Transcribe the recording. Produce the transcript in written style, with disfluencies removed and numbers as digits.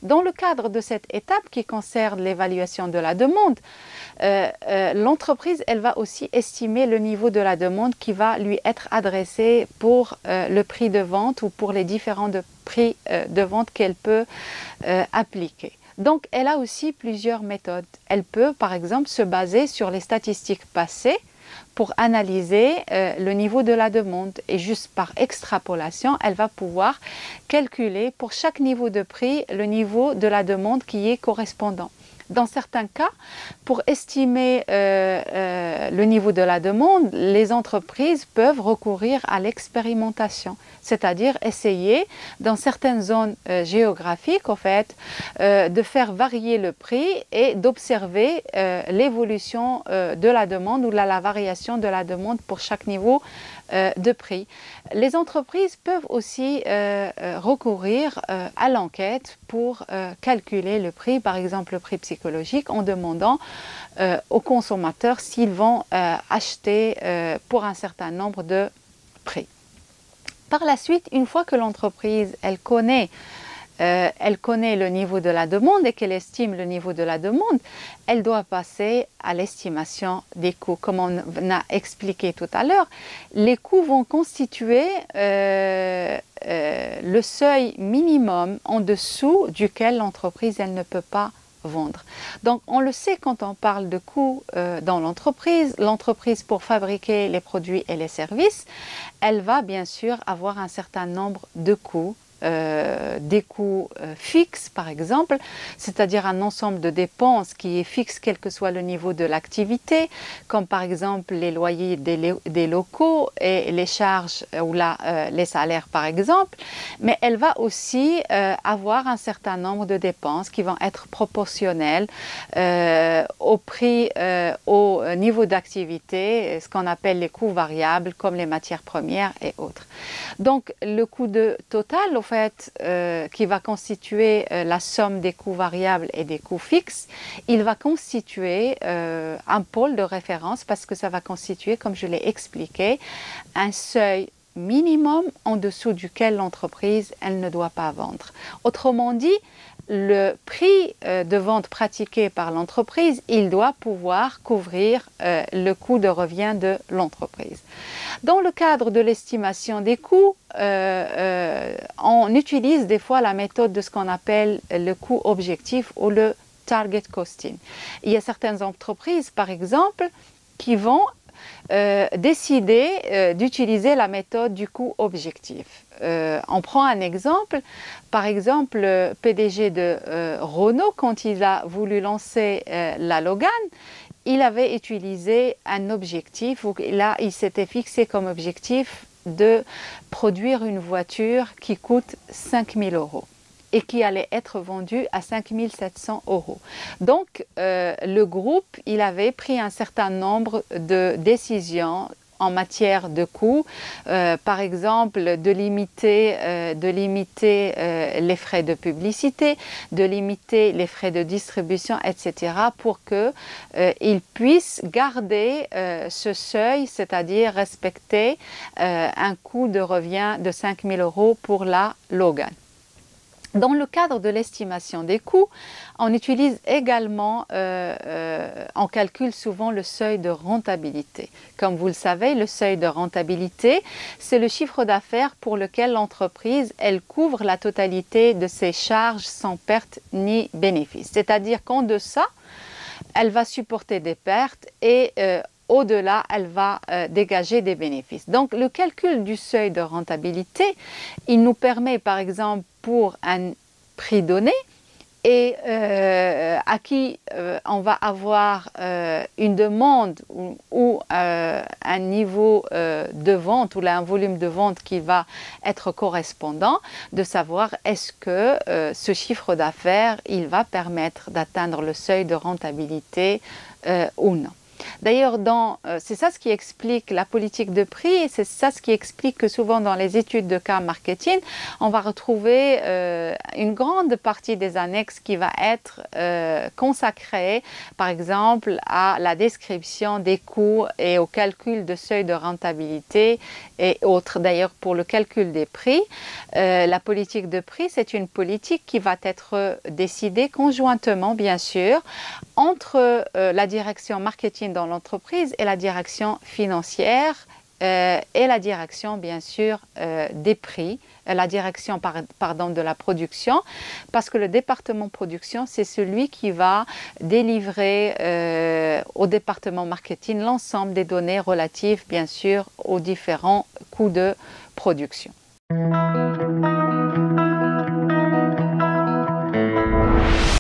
Dans le cadre de cette étape qui concerne l'évaluation de la demande, l'entreprise, elle va aussi estimer le niveau de la demande qui va lui être adressé pour le prix de vente ou pour les différents prix de vente qu'elle peut appliquer. Donc, elle a aussi plusieurs méthodes. Elle peut, par exemple, se baser sur les statistiques passées pour analyser le niveau de la demande et juste par extrapolation, elle va pouvoir calculer pour chaque niveau de prix le niveau de la demande qui est correspondant. Dans certains cas, pour estimer le niveau de la demande, les entreprises peuvent recourir à l'expérimentation, c'est-à-dire essayer dans certaines zones géographiques, en fait, de faire varier le prix et d'observer l'évolution de la demande ou la variation de la demande pour chaque niveau de prix. Les entreprises peuvent aussi recourir à l'enquête pour calculer le prix, par exemple le prix psychologique, en demandant aux consommateurs s'ils vont acheter pour un certain nombre de prix. Par la suite, une fois que l'entreprise elle connaît le niveau de la demande et qu'elle estime le niveau de la demande, elle doit passer à l'estimation des coûts. Comme on a expliqué tout à l'heure, les coûts vont constituer le seuil minimum en dessous duquel l'entreprise elle ne peut pas vendre. Donc on le sait quand on parle de coûts dans l'entreprise, pour fabriquer les produits et les services, elle va bien sûr avoir un certain nombre de coûts. Des coûts fixes par exemple, c'est-à-dire un ensemble de dépenses qui est fixe quel que soit le niveau de l'activité, comme par exemple les loyers des locaux et les charges ou les salaires par exemple, mais elle va aussi avoir un certain nombre de dépenses qui vont être proportionnelles au prix, au niveau d'activité, ce qu'on appelle les coûts variables comme les matières premières et autres. Donc le coût total au fait, qui va constituer la somme des coûts variables et des coûts fixes, il va constituer un pôle de référence parce que ça va constituer, comme je l'ai expliqué, un seuil minimum en dessous duquel l'entreprise elle ne doit pas vendre. Autrement dit, le prix de vente pratiqué par l'entreprise, il doit pouvoir couvrir le coût de revient de l'entreprise. Dans le cadre de l'estimation des coûts, on utilise des fois la méthode de ce qu'on appelle le coût objectif ou le target costing. Il y a certaines entreprises, par exemple, qui vont décider d'utiliser la méthode du coût objectif. On prend un exemple, par exemple le PDG de Renault, quand il a voulu lancer la Logan, il avait utilisé un objectif, où là il s'était fixé comme objectif de produire une voiture qui coûte 5 000 € et qui allait être vendue à 5 700 €. Donc le groupe, il avait pris un certain nombre de décisions en matière de coûts, par exemple de limiter les frais de publicité, de limiter les frais de distribution, etc. pour qu'ils puissent garder ce seuil, c'est-à-dire respecter un coût de revient de 5 000 € pour la Logan. Dans le cadre de l'estimation des coûts, on utilise également, on calcule souvent le seuil de rentabilité. Comme vous le savez, le seuil de rentabilité, c'est le chiffre d'affaires pour lequel l'entreprise, elle couvre la totalité de ses charges sans perte ni bénéfice. C'est-à-dire qu'en deçà, elle va supporter des pertes et au-delà, elle va dégager des bénéfices. Donc, le calcul du seuil de rentabilité, il nous permet, par exemple, pour un prix donné et à qui on va avoir une demande ou un niveau de vente ou là, un volume de vente qui va être correspondant, de savoir est-ce que ce chiffre d'affaires, il va permettre d'atteindre le seuil de rentabilité ou non. D'ailleurs, c'est ça ce qui explique la politique de prix, et c'est ça ce qui explique que souvent dans les études de cas marketing, on va retrouver une grande partie des annexes qui va être consacrée, par exemple, à la description des coûts et au calcul de seuil de rentabilité et autres. D'ailleurs, pour le calcul des prix, la politique de prix, c'est une politique qui va être décidée conjointement, bien sûr, entre la direction marketing dans l'entreprise et la direction financière et la direction, bien sûr, des prix, la direction, pardon, de la production, parce que le département production, c'est celui qui va délivrer au département marketing l'ensemble des données relatives, bien sûr, aux différents coûts de production.